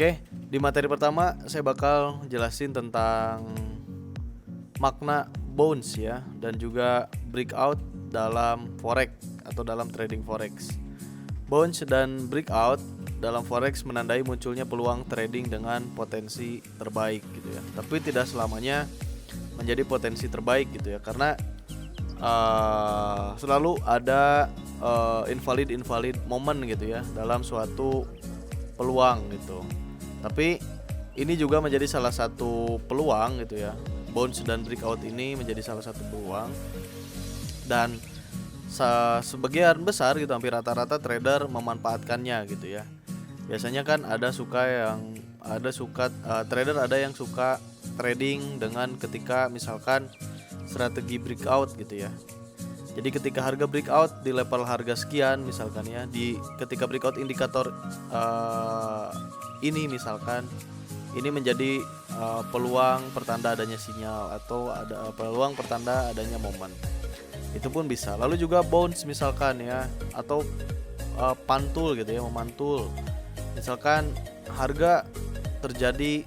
Oke, di materi pertama saya bakal jelasin tentang makna bounce ya dan juga breakout dalam forex atau dalam trading forex. Bounce dan breakout dalam forex menandai munculnya peluang trading dengan potensi terbaik gitu ya. Tapi tidak selamanya menjadi potensi terbaik gitu ya, karena selalu ada invalid momen gitu ya dalam suatu peluang gitu. Tapi ini juga menjadi salah satu peluang gitu ya. Bounce dan breakout ini menjadi salah satu peluang, dan sebagian besar gitu, hampir rata-rata trader memanfaatkannya gitu ya. Biasanya kan trader ada yang suka trading dengan ketika misalkan strategi breakout gitu ya. Jadi ketika harga breakout di level harga sekian misalkan ya, ketika breakout indikator ini misalkan ini menjadi peluang pertanda adanya sinyal atau ada peluang pertanda adanya momen. Itu pun bisa. Lalu juga bounce misalkan ya, atau pantul gitu ya, memantul. Misalkan harga terjadi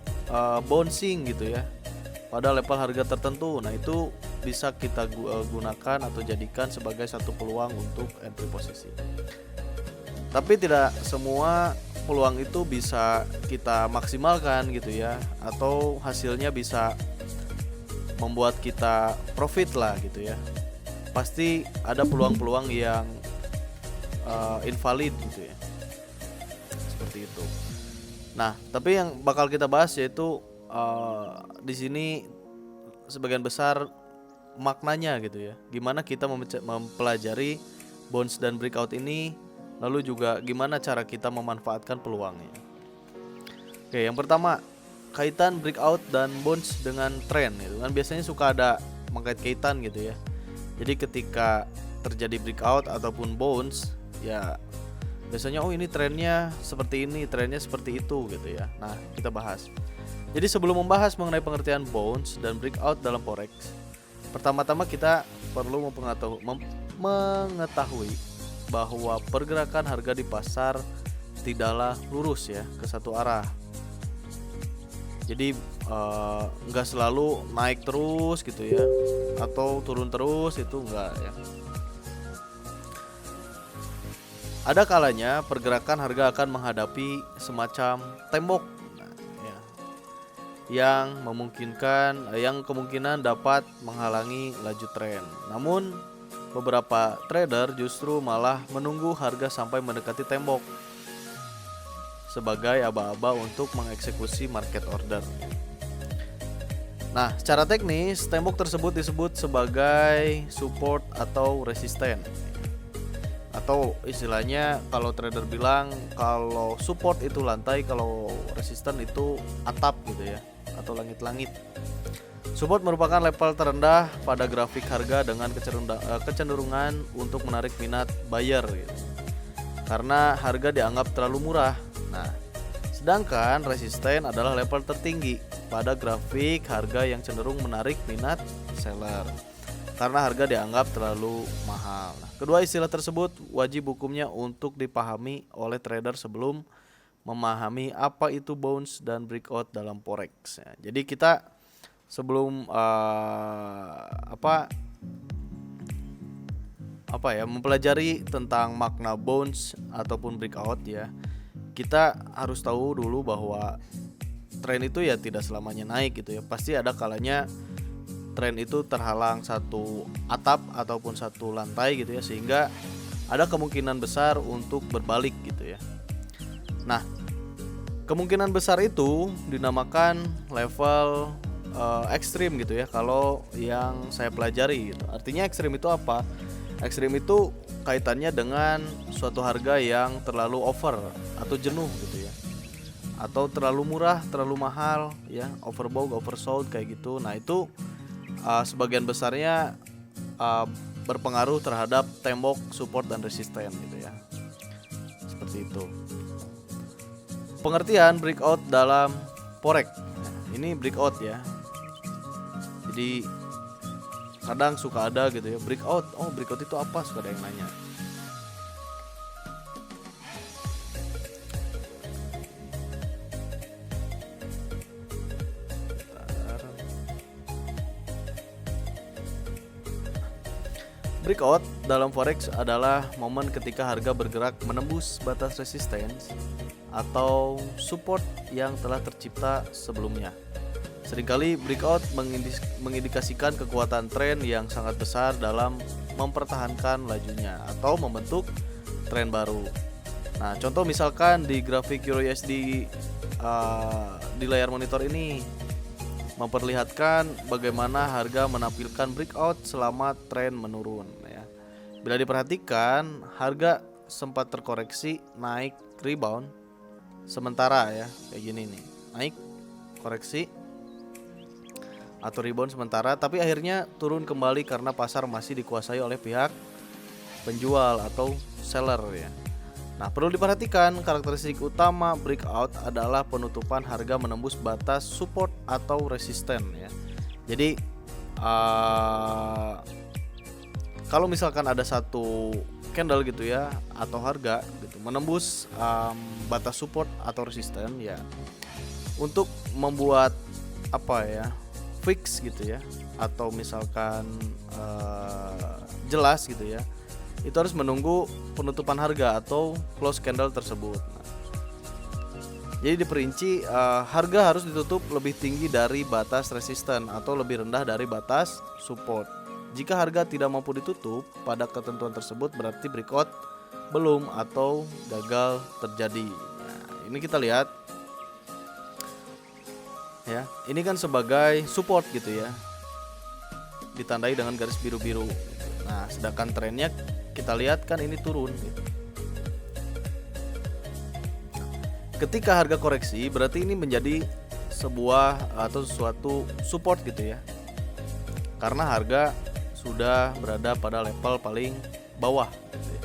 bouncing gitu ya pada level harga tertentu. Nah, itu bisa kita gunakan atau jadikan sebagai satu peluang untuk entry posisi. Tapi tidak semua peluang itu bisa kita maksimalkan gitu ya, atau hasilnya bisa membuat kita profit lah gitu ya. Pasti ada peluang-peluang yang invalid gitu ya, seperti itu. Nah, tapi yang bakal kita bahas yaitu di sini sebagian besar maknanya gitu ya. Gimana kita mempelajari bounce dan breakout ini, lalu juga gimana cara kita memanfaatkan peluangnya. Oke, yang pertama, kaitan breakout dan bounce dengan tren gitu kan biasanya suka ada mengkait-kaitan gitu ya. Jadi ketika terjadi breakout ataupun bounce ya, biasanya ini trennya seperti ini, trennya seperti itu gitu ya. Nah, kita bahas. Jadi sebelum membahas mengenai pengertian bounce dan breakout dalam forex, pertama-tama kita perlu mengetahui bahwa pergerakan harga di pasar tidaklah lurus ya ke satu arah. Jadi nggak selalu naik terus gitu ya, atau turun terus, itu enggak ya. Ada kalanya pergerakan harga akan menghadapi semacam tembok yang kemungkinan dapat menghalangi laju tren. Namun beberapa trader justru malah menunggu harga sampai mendekati tembok sebagai aba-aba untuk mengeksekusi market order. Nah, secara teknis tembok tersebut disebut sebagai support atau resisten. Atau istilahnya kalau trader bilang kalau support itu lantai, kalau resisten itu atap gitu ya, atau langit-langit. Support merupakan level terendah pada grafik harga dengan kecenderungan untuk menarik minat buyer gitu, karena harga dianggap terlalu murah. Nah, sedangkan resisten adalah level tertinggi pada grafik harga yang cenderung menarik minat seller, karena harga dianggap terlalu mahal. Nah, kedua istilah tersebut wajib hukumnya untuk dipahami oleh trader sebelum memahami apa itu bounce dan breakout dalam forex. Ya, jadi kita sebelum mempelajari tentang makna bounce ataupun breakout ya, kita harus tahu dulu bahwa tren itu ya tidak selamanya naik gitu ya. Pasti ada kalanya tren itu terhalang satu atap ataupun satu lantai gitu ya, sehingga ada kemungkinan besar untuk berbalik gitu ya. Nah, kemungkinan besar itu dinamakan level ekstrim gitu ya, kalau yang saya pelajari gitu. Artinya ekstrim itu apa? Ekstrim itu kaitannya dengan suatu harga yang terlalu over atau jenuh gitu ya, atau terlalu murah, terlalu mahal ya, overbought, oversold kayak gitu. Nah, itu sebagian besarnya berpengaruh terhadap tembok support dan resisten gitu ya, seperti itu. Pengertian breakout dalam forex. Nah, ini breakout ya. Jadi kadang suka ada gitu ya, breakout. Oh, breakout itu apa? Suka ada yang nanya. Breakout dalam forex adalah momen ketika harga bergerak menembus batas resistance atau support yang telah tercipta sebelumnya. Seringkali breakout mengindikasikan kekuatan tren yang sangat besar dalam mempertahankan lajunya atau membentuk tren baru. Nah, contoh misalkan di grafik EURUSD di layar monitor ini memperlihatkan bagaimana harga menampilkan breakout selama tren menurun ya. Bila diperhatikan, harga sempat terkoreksi, naik, rebound sementara ya, kayak gini nih. Naik, koreksi atau rebound sementara, tapi akhirnya turun kembali karena pasar masih dikuasai oleh pihak penjual atau seller ya. Nah, perlu diperhatikan karakteristik utama breakout adalah penutupan harga menembus batas support atau resisten ya. Jadi kalau misalkan ada satu candle gitu ya atau harga gitu menembus batas support atau resisten ya, untuk membuat apa ya fix gitu ya, atau misalkan jelas gitu ya, itu harus menunggu penutupan harga atau close candle tersebut. Nah, jadi diperinci harga harus ditutup lebih tinggi dari batas resisten atau lebih rendah dari batas support. Jika harga tidak mampu ditutup pada ketentuan tersebut, berarti breakout belum atau gagal terjadi. Nah, ini kita lihat ya, ini kan sebagai support gitu ya, ditandai dengan garis biru-biru. Nah, sedangkan trennya kita lihat kan ini turun gitu. Ketika harga koreksi, berarti ini menjadi sebuah atau suatu support gitu ya, karena harga sudah berada pada level paling bawah gitu ya.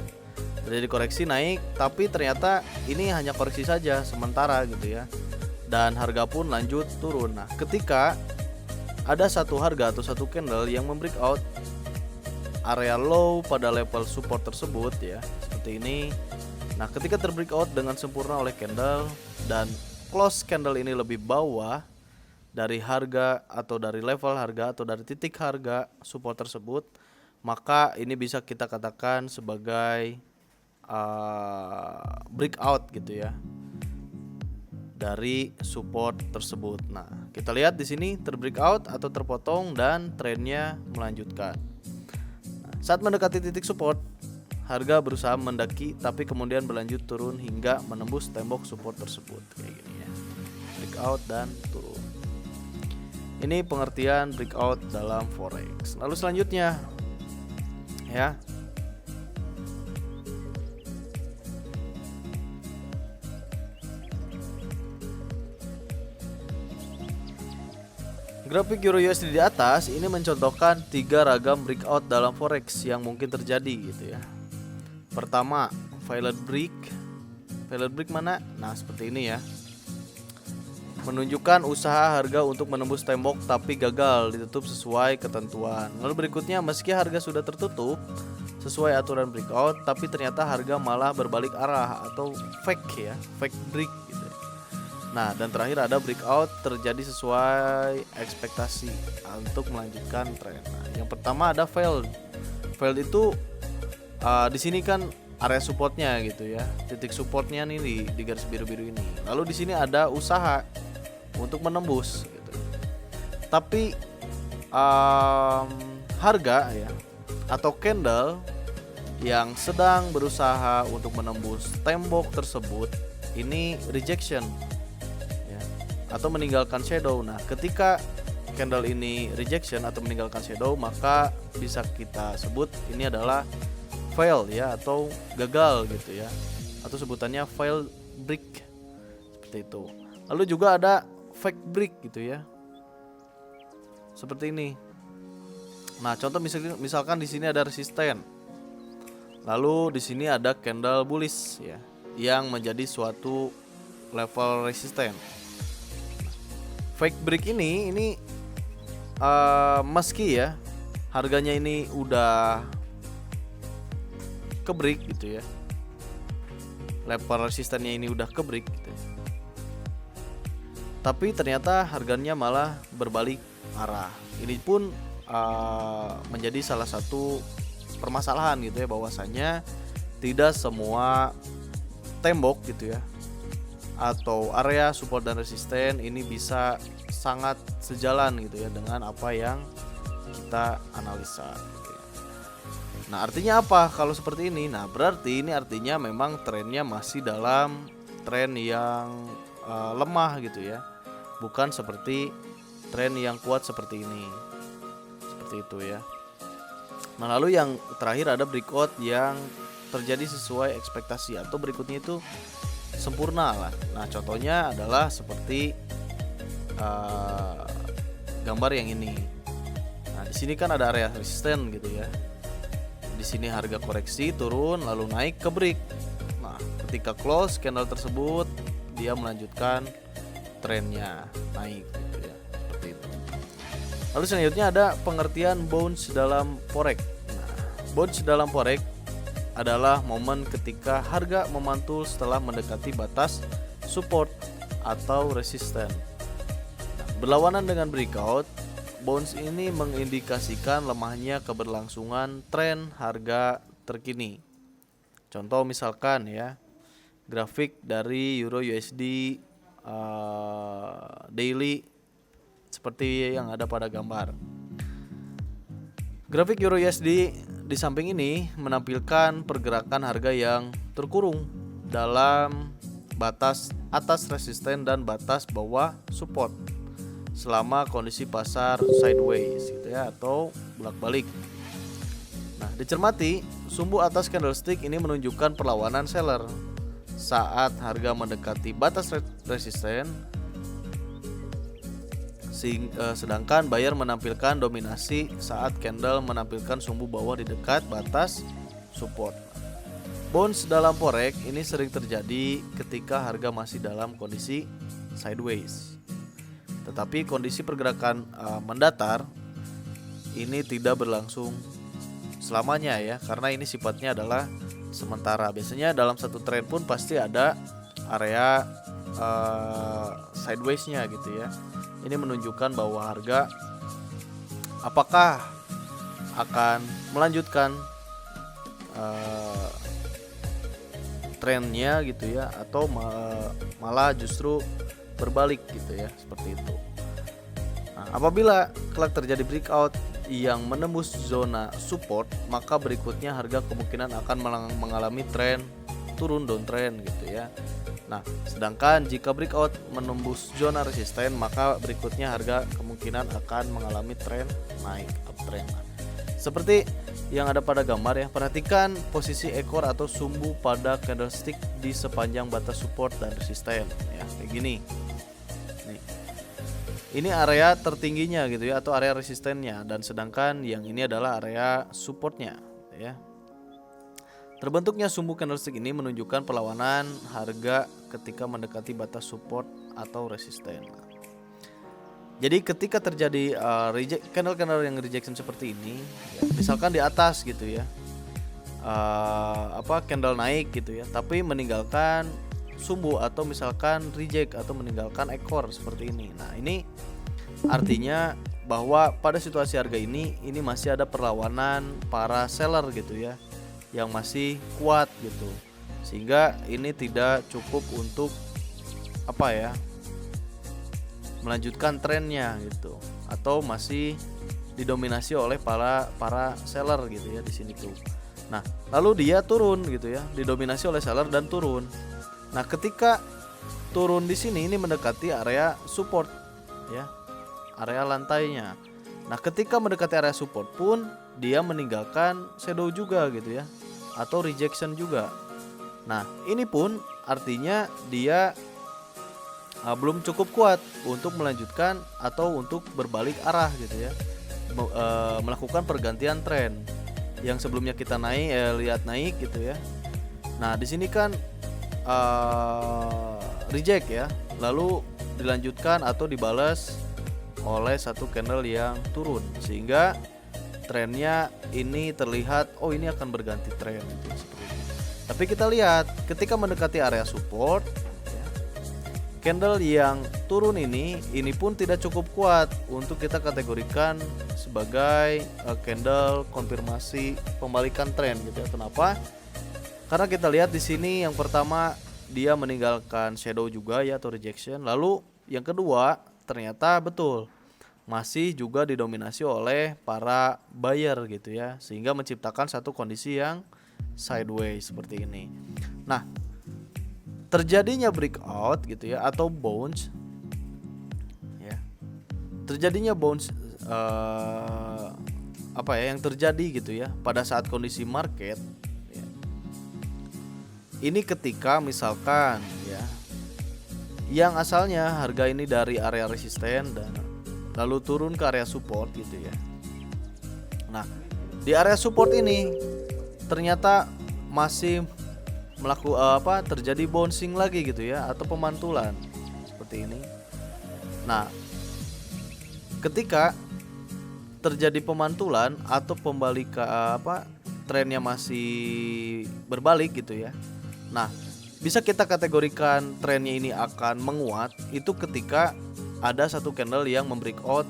Terjadi koreksi naik, tapi ternyata ini hanya koreksi saja sementara gitu ya, dan harga pun lanjut turun. Nah, ketika ada satu harga atau satu candle yang membreakout area low pada level support tersebut ya, seperti ini. Nah, ketika terbreakout dengan sempurna oleh candle dan close candle ini lebih bawah dari harga atau dari level harga atau dari titik harga support tersebut, maka ini bisa kita katakan sebagai breakout gitu ya dari support tersebut. Nah, kita lihat di sini terbreakout atau terpotong dan trennya melanjutkan. Nah, saat mendekati titik support, harga berusaha mendaki tapi kemudian berlanjut turun hingga menembus tembok support tersebut kayak gini ya. Breakout dan turun. Ini pengertian breakout dalam forex. Lalu selanjutnya ya, grafik EURUSD di atas ini mencontohkan 3 ragam breakout dalam forex yang mungkin terjadi gitu ya. Pertama, failed break. Failed break mana? Nah, seperti ini ya. Menunjukkan usaha harga untuk menembus tembok tapi gagal ditutup sesuai ketentuan. Lalu berikutnya, meski harga sudah tertutup sesuai aturan breakout, tapi ternyata harga malah berbalik arah atau fake ya, fake break gitu. Nah, dan terakhir ada breakout terjadi sesuai ekspektasi untuk melanjutkan tren. Nah, yang pertama ada failed. Failed itu di sini kan area supportnya gitu ya, titik supportnya nih di garis biru-biru ini. Lalu di sini ada usaha untuk menembus gitu. Tapi harga ya atau candle yang sedang berusaha untuk menembus tembok tersebut ini rejection ya, atau meninggalkan shadow. Nah, ketika candle ini rejection atau meninggalkan shadow, maka bisa kita sebut ini adalah fail ya atau gagal gitu ya, atau sebutannya fail break seperti itu. Lalu juga ada fake break gitu ya, seperti ini. Nah, contoh misalkan di sini ada resisten, lalu di sini ada candle bullish ya yang menjadi suatu level resisten. Fake break ini meski ya harganya ini udah ke break gitu ya, level resistannya ini udah ke break gitu, tapi ternyata harganya malah berbalik arah. Ini pun menjadi salah satu permasalahan gitu ya, bahwasanya tidak semua tembok gitu ya atau area support dan resisten ini bisa sangat sejalan gitu ya dengan apa yang kita analisa gitu ya. Nah, artinya apa kalau seperti ini? Nah, berarti ini artinya memang trennya masih dalam tren yang lemah gitu ya. Bukan seperti tren yang kuat seperti ini. Seperti itu ya. Nah, lalu yang terakhir ada breakout yang terjadi sesuai ekspektasi atau berikutnya itu sempurna lah. Nah, contohnya adalah seperti gambar yang ini. Nah, di sini kan ada area resisten gitu ya. Di sini harga koreksi turun lalu naik ke break. Nah, ketika close candle tersebut dia melanjutkan trennya naik gitu ya. Seperti itu. Lalu selanjutnya ada pengertian bounce dalam forex. Nah, bounce dalam forex adalah momen ketika harga memantul setelah mendekati batas support atau resisten. Berlawanan dengan breakout, bounce ini mengindikasikan lemahnya keberlangsungan tren harga terkini. Contoh misalkan ya, grafik dari Euro USD daily seperti yang ada pada gambar. Grafik Euro USD di samping ini menampilkan pergerakan harga yang terkurung dalam batas atas resisten dan batas bawah support selama kondisi pasar sideways gitu ya, atau bolak-balik. Nah, dicermati, sumbu atas candlestick ini menunjukkan perlawanan seller saat harga mendekati batas resisten, sedangkan buyer menampilkan dominasi saat candle menampilkan sumbu bawah di dekat batas support. Bounce dalam forex ini sering terjadi ketika harga masih dalam kondisi sideways. Tetapi kondisi pergerakan mendatar ini tidak berlangsung selamanya ya, karena ini sifatnya adalah sementara. Biasanya dalam satu trend pun pasti ada area sideways-nya gitu ya. Ini menunjukkan bahwa harga apakah akan melanjutkan trennya gitu ya, atau malah justru berbalik gitu ya, seperti itu. Nah, apabila kelak terjadi breakout yang menembus zona support, maka berikutnya harga kemungkinan akan mengalami tren turun downtrend gitu ya. Nah, sedangkan jika breakout menembus zona resisten, maka berikutnya harga kemungkinan akan mengalami tren naik uptrend. Seperti yang ada pada gambar ya, perhatikan posisi ekor atau sumbu pada candlestick di sepanjang batas support dan resisten ya, kayak gini. Nih. Ini area tertingginya gitu ya, atau area resistennya, dan sedangkan yang ini adalah area supportnya ya. Terbentuknya sumbu candlestick ini menunjukkan perlawanan harga ketika mendekati batas support atau resisten. Jadi ketika terjadi candle-candle yang rejection seperti ini, ya, misalkan di atas gitu ya, candle naik gitu ya, tapi meninggalkan sumbu atau misalkan reject atau meninggalkan ekor seperti ini. Nah, ini artinya bahwa pada situasi harga ini masih ada perlawanan para seller gitu ya, yang masih kuat gitu, sehingga ini tidak cukup untuk melanjutkan trennya gitu, atau masih didominasi oleh para seller gitu ya di sini tuh. Nah, lalu dia turun gitu ya, didominasi oleh seller dan turun. Nah, ketika turun di sini ini mendekati area support ya, area lantainya. Nah, ketika mendekati area support pun dia meninggalkan shadow juga gitu ya, atau rejection juga. Nah, ini pun artinya dia belum cukup kuat untuk melanjutkan atau untuk berbalik arah gitu ya, melakukan pergantian tren yang sebelumnya kita lihat naik gitu ya. Nah, di sini kan reject ya, lalu dilanjutkan atau dibalas oleh satu candle yang turun, sehingga trennya ini terlihat ini akan berganti tren gitu, seperti itu. Tapi kita lihat ketika mendekati area support ya, candle yang turun ini pun tidak cukup kuat untuk kita kategorikan sebagai candle konfirmasi pembalikan tren gitu ya. Kenapa? Karena kita lihat di sini yang pertama dia meninggalkan shadow juga ya atau rejection. Lalu yang kedua ternyata betul masih juga didominasi oleh para buyer gitu ya, sehingga menciptakan satu kondisi yang sideways seperti ini. Nah, terjadinya breakout gitu ya atau bounce ya, terjadinya bounce yang terjadi gitu ya pada saat kondisi market ya. Ini ketika misalkan ya yang asalnya harga ini dari area resisten dan lalu turun ke area support gitu ya. Nah, di area support ini ternyata masih terjadi bouncing lagi gitu ya atau pemantulan seperti ini. Nah, ketika terjadi pemantulan atau trennya masih berbalik gitu ya. Nah, bisa kita kategorikan trennya ini akan menguat itu ketika ada satu candle yang membreakout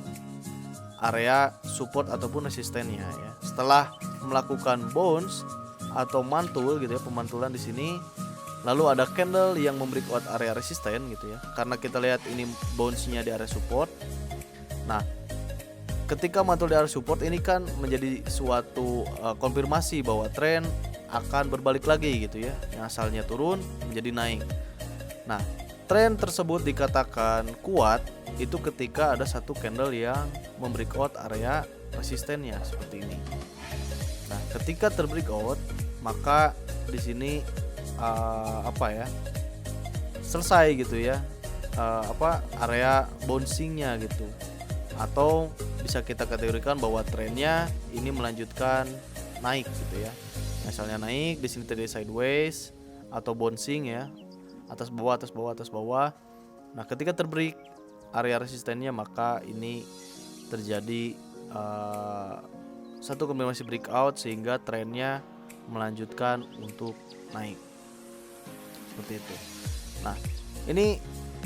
area support ataupun resistennya ya. Setelah melakukan bounce atau mantul gitu ya, pemantulan di sini, lalu ada candle yang membreakout area resisten gitu ya. Karena kita lihat ini bounce-nya di area support. Nah, ketika mantul di area support ini kan menjadi suatu konfirmasi bahwa tren akan berbalik lagi gitu ya. Yang asalnya turun menjadi naik. Nah, tren tersebut dikatakan kuat itu ketika ada satu candle yang membreakout area resistennya seperti ini. Nah, ketika terbreakout maka di sini selesai gitu ya area bouncingnya gitu, atau bisa kita kategorikan bahwa trennya ini melanjutkan naik gitu ya. Misalnya naik di sini terjadi sideways atau bouncing ya, atas bawah atas bawah atas bawah. Nah, ketika terbreak area resistennya maka ini terjadi satu konfirmasi breakout sehingga trennya melanjutkan untuk naik seperti itu. Nah, ini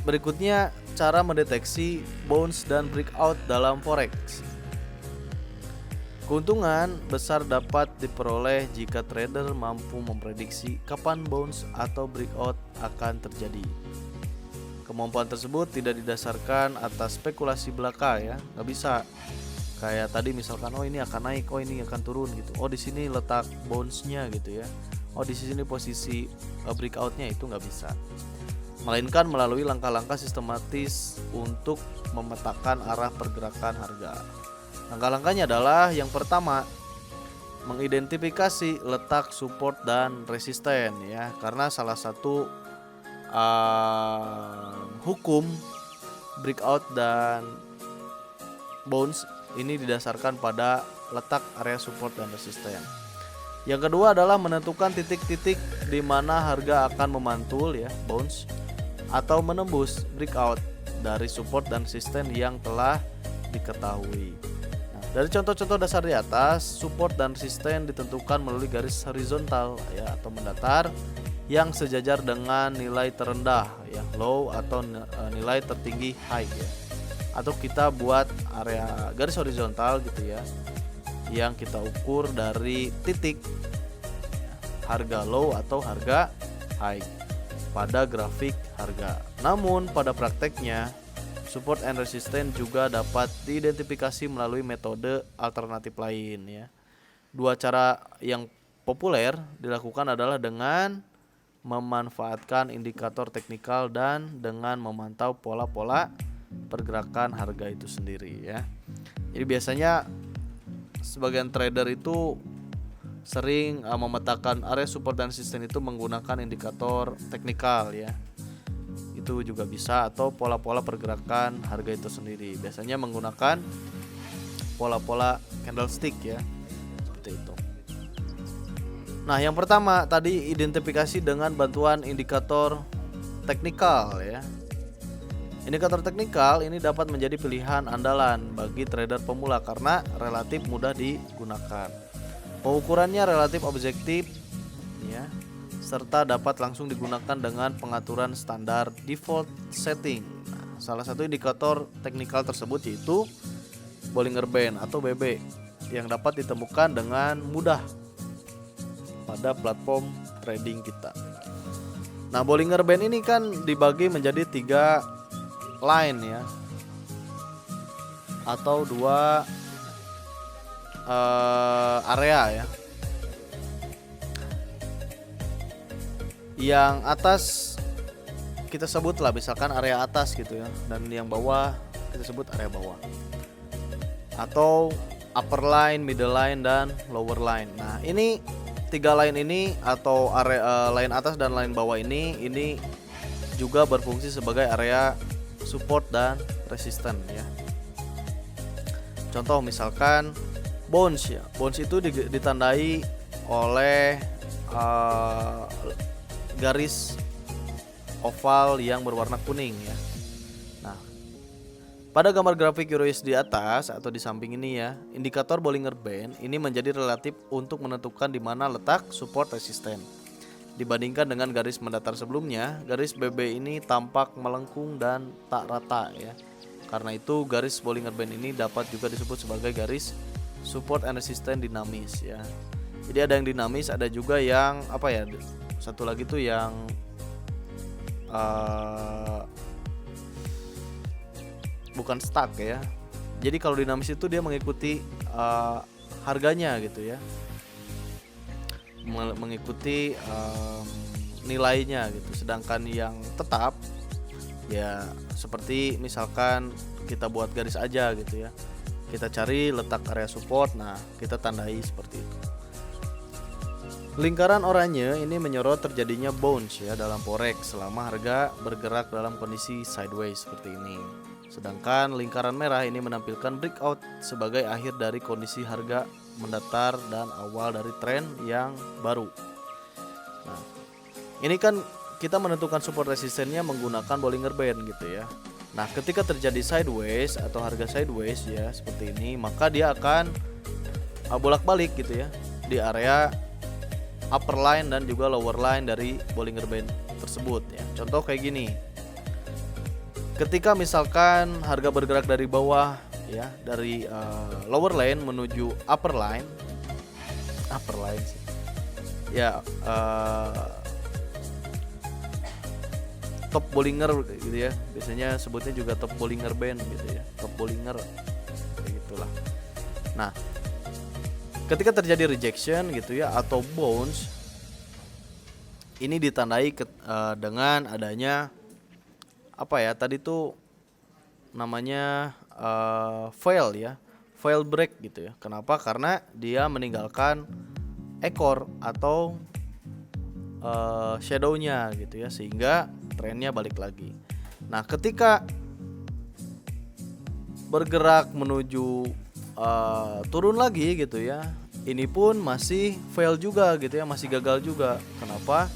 berikutnya cara mendeteksi bounce dan breakout dalam forex. Keuntungan besar dapat diperoleh jika trader mampu memprediksi kapan bounce atau breakout akan terjadi. Kemampuan tersebut tidak didasarkan atas spekulasi belaka ya, nggak bisa. Kayak tadi misalkan ini akan naik, ini akan turun gitu. Di sini letak bounce-nya gitu ya. Di sini posisi breakout-nya, itu nggak bisa. Melainkan melalui langkah-langkah sistematis untuk memetakan arah pergerakan harga. Langkah-langkahnya adalah yang pertama, mengidentifikasi letak support dan resisten ya. Karena salah satu hukum breakout dan bounce ini didasarkan pada letak area support dan resisten. Yang kedua adalah menentukan titik-titik di mana harga akan memantul ya, bounce atau menembus breakout dari support dan resisten yang telah diketahui. Nah, dari contoh-contoh dasar di atas, support dan resisten ditentukan melalui garis horizontal ya atau mendatar yang sejajar dengan nilai terendah ya, low, atau nilai tertinggi, high ya. Atau kita buat area garis horizontal gitu ya, yang kita ukur dari titik harga low atau harga high pada grafik harga. Namun pada prakteknya support and resistance juga dapat diidentifikasi melalui metode alternatif lain ya. Dua cara yang populer dilakukan adalah dengan memanfaatkan indikator teknikal dan dengan memantau pola-pola pergerakan harga itu sendiri ya. Jadi biasanya sebagian trader itu sering memetakan area support dan resisten itu menggunakan indikator teknikal ya. Itu juga bisa, atau pola-pola pergerakan harga itu sendiri. Biasanya menggunakan pola-pola candlestick ya. Seperti itu. Nah, yang pertama tadi identifikasi dengan bantuan indikator teknikal ya. Indikator teknikal ini dapat menjadi pilihan andalan bagi trader pemula karena relatif mudah digunakan. Pengukurannya relatif objektif ya. serta dapat langsung digunakan dengan pengaturan standar default setting. Nah, salah satu indikator teknikal tersebut yaitu Bollinger Band atau BB yang dapat ditemukan dengan mudah pada platform trading kita. Nah, Bollinger Band ini kan dibagi menjadi 3 line ya, atau 2 area ya. Yang atas kita sebutlah misalkan area atas gitu ya, dan yang bawah kita sebut area bawah, atau upper line, middle line, dan lower line. Nah, ini 3 line ini atau area line atas dan line bawah ini juga berfungsi sebagai area support dan resisten ya. Contoh misalkan bounce ya. Bounce itu ditandai oleh garis oval yang berwarna kuning ya. Nah, pada gambar grafik Eurois di atas atau di samping ini ya, indikator Bollinger Band ini menjadi relatif untuk menentukan di mana letak support resisten. Dibandingkan dengan garis mendatar sebelumnya, garis BB ini tampak melengkung dan tak rata ya. Karena itu garis Bollinger Band ini dapat juga disebut sebagai garis support and resistance dinamis ya. Jadi ada yang dinamis, ada juga yang apa ya? Satu lagi tuh yang bukan stuck ya. Jadi kalau dinamis itu dia mengikuti harganya gitu ya, mengikuti nilainya gitu. Sedangkan yang tetap ya seperti misalkan kita buat garis aja gitu ya, kita cari letak area support, nah kita tandai seperti itu. Lingkaran oranye ini menyorot terjadinya bounce ya dalam forex selama harga bergerak dalam kondisi sideways seperti ini. Sedangkan lingkaran merah ini menampilkan breakout sebagai akhir dari kondisi harga mendatar dan awal dari tren yang baru. Nah, ini kan kita menentukan support resistennya menggunakan Bollinger Band gitu ya. Nah, ketika terjadi sideways atau harga sideways ya seperti ini, maka dia akan bolak-balik gitu ya di area upper line dan juga lower line dari Bollinger Band tersebut ya. Contoh kayak gini. Ketika misalkan harga bergerak dari bawah ya, dari lower line menuju upper line sih. Ya, top Bollinger gitu ya. Biasanya sebutnya juga top Bollinger Band gitu ya. Top Bollinger kayak gitulah. Nah, ketika terjadi rejection gitu ya atau bounce, ini ditandai dengan adanya apa ya? Tadi tuh namanya fail ya, fail break gitu ya. Kenapa? Karena dia meninggalkan ekor atau shadownya gitu ya, sehingga trennya balik lagi. Nah, ketika bergerak menuju turun lagi gitu ya, ini pun masih fail juga gitu ya, masih gagal juga. Kenapa?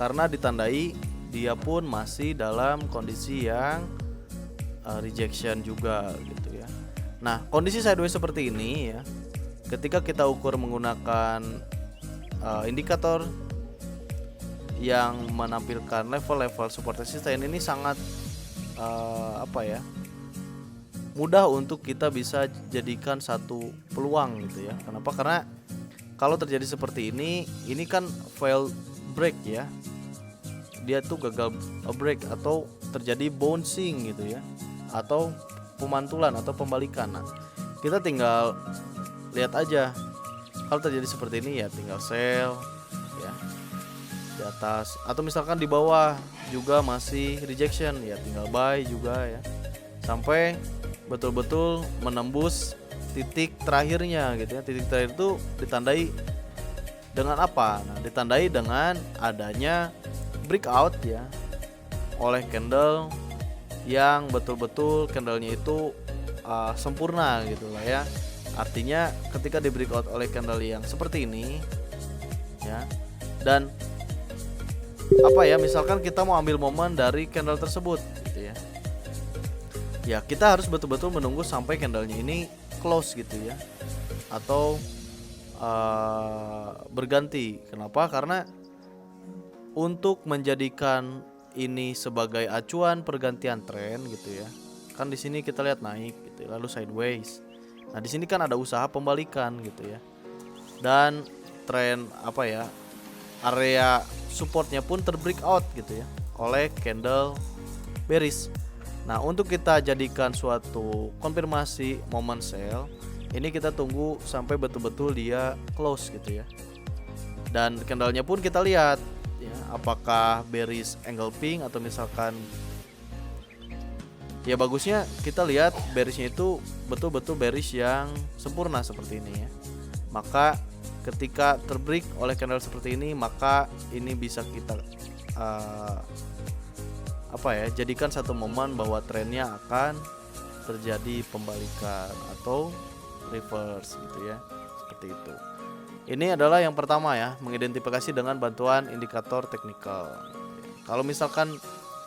Karena ditandai dia pun masih dalam kondisi yang rejection juga gitu ya. Nah, kondisi sideways seperti ini ya, ketika kita ukur menggunakan indikator yang menampilkan level-level support resistance, ini sangat mudah untuk kita bisa jadikan satu peluang gitu ya. Kenapa? Karena kalau terjadi seperti ini kan fail break ya, dia tuh gagal break atau terjadi bouncing gitu ya, atau pemantulan atau pembalikan. Nah, kita tinggal lihat aja, kalau terjadi seperti ini ya tinggal sell ya di atas, atau misalkan di bawah juga masih rejection ya tinggal buy juga ya, sampai betul-betul menembus titik terakhirnya gitu ya. Titik terakhir itu ditandai dengan apa? Nah, ditandai dengan adanya breakout ya oleh candle yang betul-betul candlenya itu sempurna gitu lah ya. Artinya ketika di breakout oleh candle yang seperti ini ya, dan misalkan kita mau ambil momen dari candle tersebut gitu ya. Ya, kita harus betul-betul menunggu sampai candlenya ini close gitu ya, atau berganti. Kenapa? Karena untuk menjadikan ini sebagai acuan pergantian tren gitu ya. Kan di sini kita lihat naik gitu ya, lalu sideways. Nah, di sini kan ada usaha pembalikan gitu ya. Dan tren area supportnya pun terbreakout gitu ya oleh candle bearish. Nah, untuk kita jadikan suatu konfirmasi moment sell, ini kita tunggu sampai betul-betul dia close gitu ya. Dan candlenya pun kita lihat ya, apakah bearish engulfing atau misalkan ya bagusnya kita lihat bearishnya itu betul-betul bearish yang sempurna seperti ini ya. Maka ketika terbreak oleh candle seperti ini, maka ini bisa kita jadikan satu momen bahwa trennya akan terjadi pembalikan atau reverse gitu ya, seperti itu. Ini adalah yang pertama ya, mengidentifikasi dengan bantuan indikator teknikal. Kalau misalkan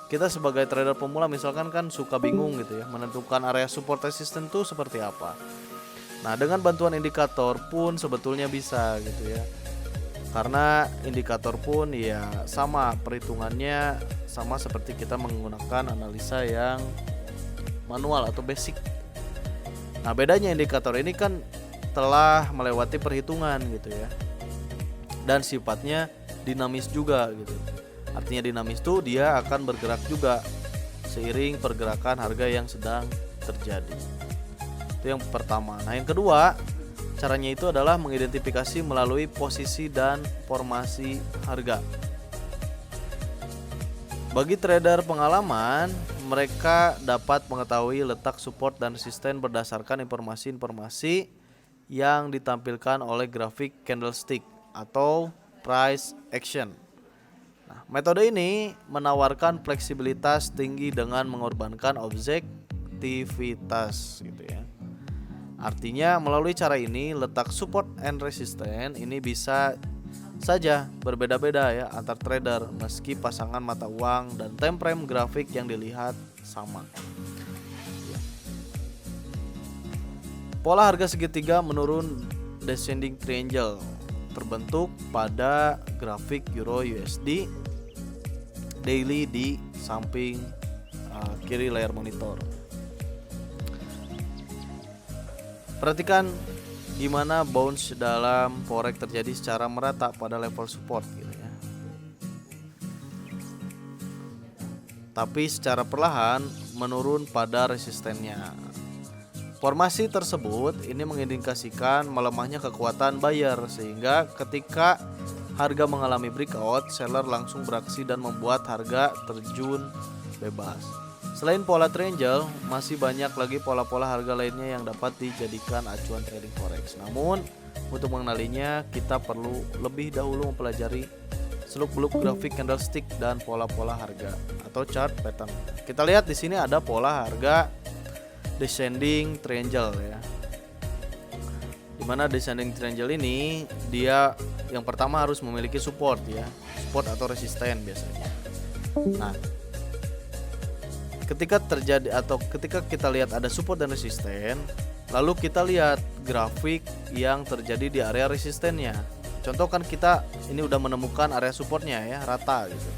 kita sebagai trader pemula misalkan kan suka bingung gitu ya, menentukan area support resistance itu seperti apa. Nah, dengan bantuan indikator pun sebetulnya bisa gitu ya. Karena indikator pun ya sama perhitungannya sama seperti kita menggunakan analisa yang manual atau basic. Nah, bedanya indikator ini kan telah melewati perhitungan gitu ya. Dan sifatnya dinamis juga gitu. Artinya dinamis itu dia akan bergerak juga seiring pergerakan harga yang sedang terjadi. Itu yang pertama. Nah, yang kedua, caranya itu adalah mengidentifikasi melalui posisi dan formasi harga. Bagi trader pengalaman, mereka dapat mengetahui letak support dan resisten berdasarkan informasi-informasi yang ditampilkan oleh grafik candlestick atau price action. Nah, metode ini menawarkan fleksibilitas tinggi dengan mengorbankan objektivitas gitu ya. Artinya melalui cara ini letak support and resistance ini bisa saja berbeda-beda ya antar trader meski pasangan mata uang dan time frame grafik yang dilihat sama. Pola harga segitiga menurun descending triangle terbentuk pada grafik Euro USD daily di samping kiri layar monitor. Perhatikan gimana bounce dalam forex terjadi secara merata pada level support gitu ya. Tapi secara perlahan menurun pada resistennya. Formasi tersebut ini mengindikasikan melemahnya kekuatan buyer sehingga ketika harga mengalami breakout, seller langsung beraksi dan membuat harga terjun bebas. Selain pola triangle, masih banyak lagi pola-pola harga lainnya yang dapat dijadikan acuan trading forex. Namun, untuk mengenalinya kita perlu lebih dahulu mempelajari seluk-beluk grafik candlestick dan pola-pola harga atau chart pattern. Kita lihat di sini ada pola harga descending triangle ya. Dimana descending triangle ini dia yang pertama harus memiliki support ya, support atau resisten biasanya. Nah, ketika terjadi atau ketika kita lihat ada support dan resisten, lalu kita lihat grafik yang terjadi di area resistennya. Contoh kan kita ini udah menemukan area supportnya ya, rata gitu.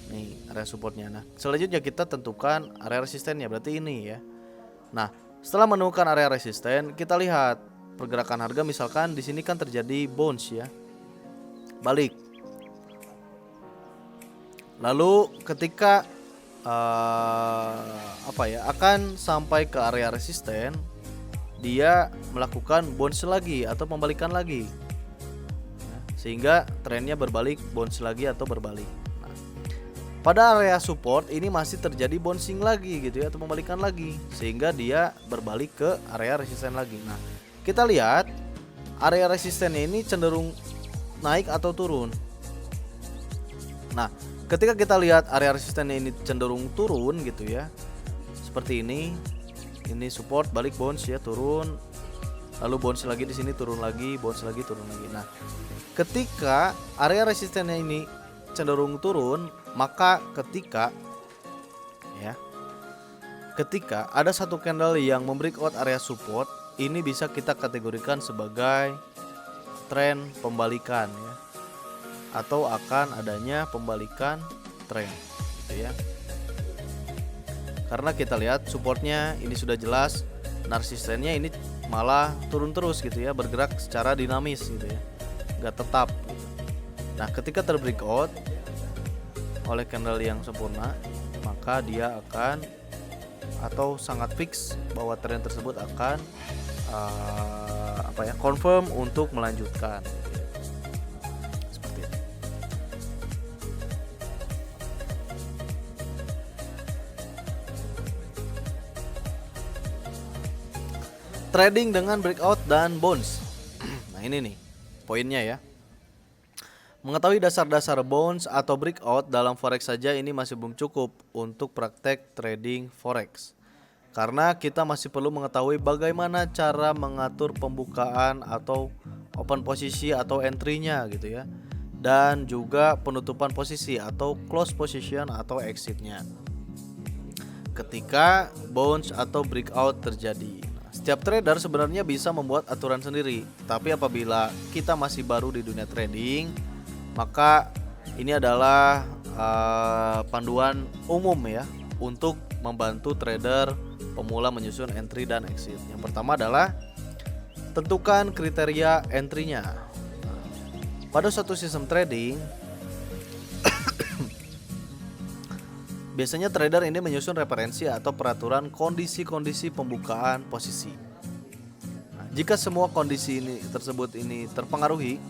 Nih area supportnya. Nah, selanjutnya kita tentukan area resistennya, berarti ini ya. Nah, setelah menemukan area resisten, kita lihat pergerakan harga misalkan di sini kan terjadi bounce ya, balik. Lalu ketika akan sampai ke area resisten, dia melakukan bounce lagi atau pembalikan lagi, sehingga trennya berbalik, bounce lagi atau berbalik. Nah, pada area support ini masih terjadi bouncing lagi gitu ya, atau pembalikan lagi, sehingga dia berbalik ke area resisten lagi. Nah, kita lihat area resistennya ini cenderung naik atau turun. Nah, ketika kita lihat area resistennya ini cenderung turun gitu ya, seperti ini support, balik bounce ya, turun, lalu bounce lagi di sini, turun lagi, bounce lagi, turun lagi. Nah, ketika area resistennya ini cenderung turun, maka ketika ada satu candle yang membreakout area support, ini bisa kita kategorikan sebagai tren pembalikan ya. atau akan adanya pembalikan tren gitu ya. Karena kita lihat supportnya ini sudah jelas, nah resistennya ini malah turun terus gitu ya, bergerak secara dinamis gitu ya, nggak tetap gitu. Nah ketika terbreakout oleh candle yang sempurna, maka dia akan atau sangat fix bahwa tren tersebut akan confirm untuk melanjutkan gitu ya. Seperti itu. Trading dengan breakout dan bounce. Nah ini nih poinnya ya. Mengetahui dasar-dasar bounce atau breakout dalam forex saja ini masih belum cukup untuk praktek trading forex. Karena kita masih perlu mengetahui bagaimana cara mengatur pembukaan atau open posisi atau entry-nya gitu ya. Dan juga penutupan posisi atau close position atau exit-nya ketika bounce atau breakout terjadi. Setiap trader sebenarnya bisa membuat aturan sendiri, tapi apabila kita masih baru di dunia trading, maka ini adalah panduan umum ya untuk membantu trader pemula menyusun entry dan exit. Yang pertama adalah tentukan kriteria entry-nya. Pada suatu sistem trading, biasanya trader ini menyusun referensi atau peraturan kondisi-kondisi pembukaan posisi. Nah, jika semua kondisi tersebut terpengaruhi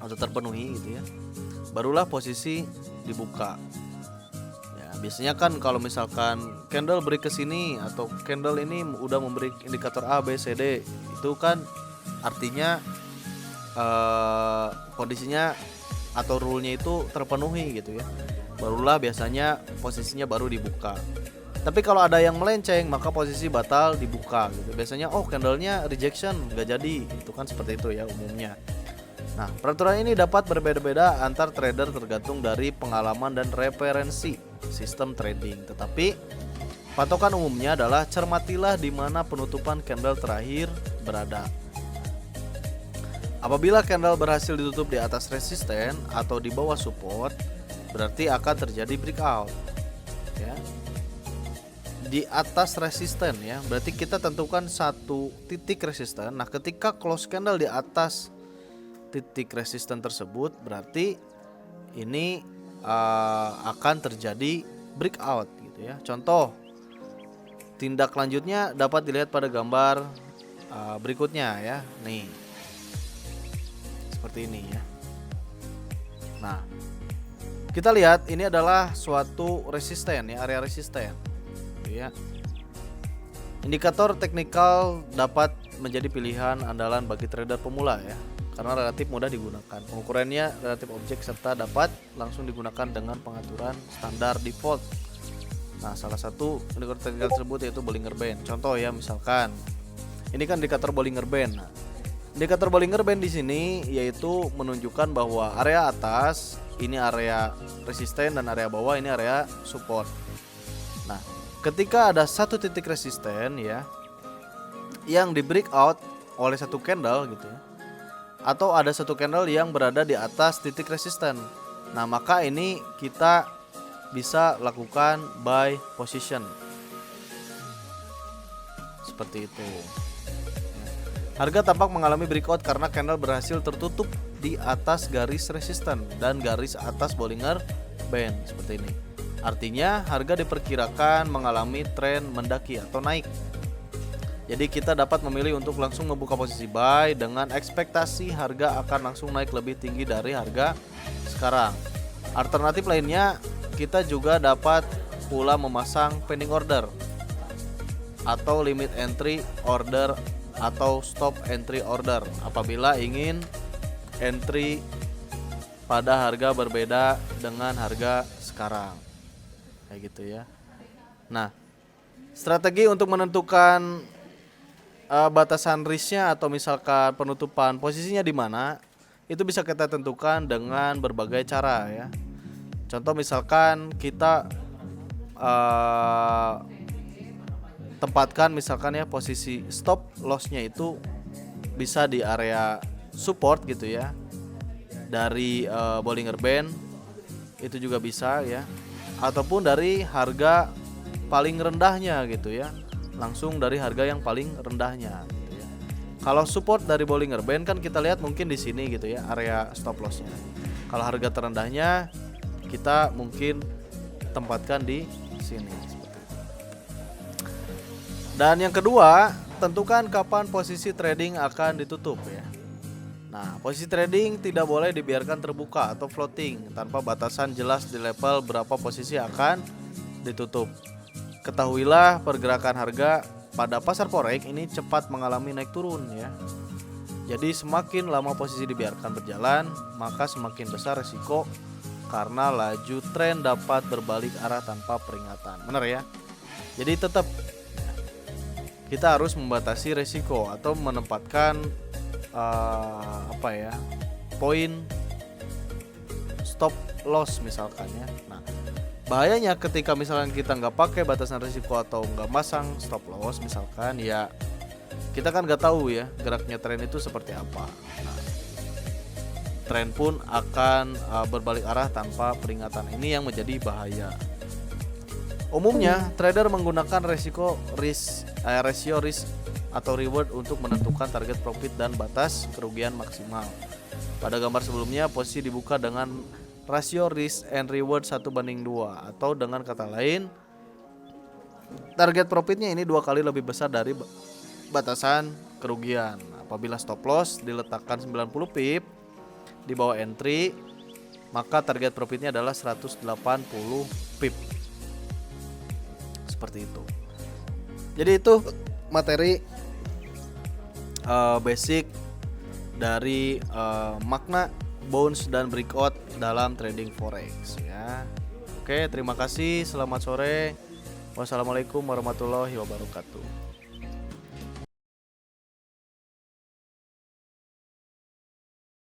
atau terpenuhi gitu ya, barulah posisi dibuka. Ya, biasanya kan kalau misalkan candle break ke sini atau candle ini udah memberi indikator A, B, C, D, itu kan artinya kondisinya atau rule-nya itu terpenuhi gitu ya. Barulah biasanya posisinya baru dibuka. Tapi kalau ada yang melenceng maka posisi batal dibuka gitu. Biasanya candlenya rejection, nggak jadi. Itu kan seperti itu ya umumnya. Nah peraturan ini dapat berbeda-beda antar trader tergantung dari pengalaman dan referensi sistem trading. Tetapi patokan umumnya adalah cermatilah di mana penutupan candle terakhir berada. Apabila candle berhasil ditutup di atas resisten atau di bawah support, berarti akan terjadi breakout ya. Di atas resisten ya, berarti kita tentukan satu titik resisten. Nah ketika close candle di atas titik resisten tersebut, berarti ini akan terjadi breakout gitu ya. Contoh tindak lanjutnya dapat dilihat pada gambar berikutnya ya. Nih seperti ini ya. Nah kita lihat ini adalah suatu resisten ya, area resisten ya. Indikator teknikal dapat menjadi pilihan andalan bagi trader pemula ya, karena relatif mudah digunakan. Pengukurannya relatif objek serta dapat langsung digunakan dengan pengaturan standar default. Nah salah satu indikator teknikal tersebut yaitu Bollinger Band. Contoh ya, misalkan ini kan indikator Bollinger Band. Nah, indikator Bollinger Band di sini yaitu menunjukkan bahwa area atas ini area resisten dan area bawah ini area support. Nah, ketika ada satu titik resisten ya yang di breakout oleh satu candle gitu ya, atau ada satu candle yang berada di atas titik resisten. Nah, maka ini kita bisa lakukan buy position. Seperti itu. Harga tampak mengalami breakout karena candle berhasil tertutup di atas garis resisten dan garis atas Bollinger Band seperti ini. Artinya harga diperkirakan mengalami tren mendaki atau naik. Jadi kita dapat memilih untuk langsung membuka posisi buy dengan ekspektasi harga akan langsung naik lebih tinggi dari harga sekarang. Alternatif lainnya, kita juga dapat pula memasang pending order atau limit entry order atau stop entry order apabila ingin entry pada harga berbeda dengan harga sekarang, kayak gitu ya. Nah, strategi untuk menentukan batasan risknya atau misalkan penutupan posisinya di mana, itu bisa kita tentukan dengan berbagai cara ya. Contoh misalkan kita tempatkan misalkan ya posisi stop lossnya itu bisa di area support gitu ya. dari Bollinger Band itu juga bisa ya, ataupun dari harga paling rendahnya gitu ya, langsung dari harga yang paling rendahnya gitu ya. Kalau support dari Bollinger Band kan kita lihat mungkin di sini gitu ya, area stop lossnya. Kalau harga terendahnya kita mungkin tempatkan di sini seperti itu. Dan yang kedua, tentukan kapan posisi trading akan ditutup ya. Nah, posisi trading tidak boleh dibiarkan terbuka atau floating tanpa batasan jelas di level berapa posisi akan ditutup. Ketahuilah pergerakan harga pada pasar forex ini cepat mengalami naik turun ya. Jadi semakin lama posisi dibiarkan berjalan, maka semakin besar resiko karena laju tren dapat berbalik arah tanpa peringatan. Benar ya? Jadi tetap kita harus membatasi resiko atau menempatkan poin stop loss misalkan ya. Nah, bahayanya ketika misalkan kita nggak pakai batasan risiko atau nggak masang stop loss misalkan ya, kita kan nggak tahu ya geraknya tren itu seperti apa. Nah, tren pun akan berbalik arah tanpa peringatan, ini yang menjadi bahaya. Umumnya trader menggunakan ratio risk atau reward untuk menentukan target profit dan batas kerugian maksimal. Pada gambar sebelumnya posisi dibuka dengan rasio risk and reward 1:2, atau dengan kata lain target profitnya ini 2 kali lebih besar dari batasan kerugian. Apabila stop loss diletakkan 90 pip di bawah entry, maka target profitnya adalah 180 pip. Seperti itu. Jadi itu materi basic dari makna bounce dan breakout dalam trading forex ya. Oke, terima kasih. Selamat sore. Wassalamualaikum warahmatullahi wabarakatuh.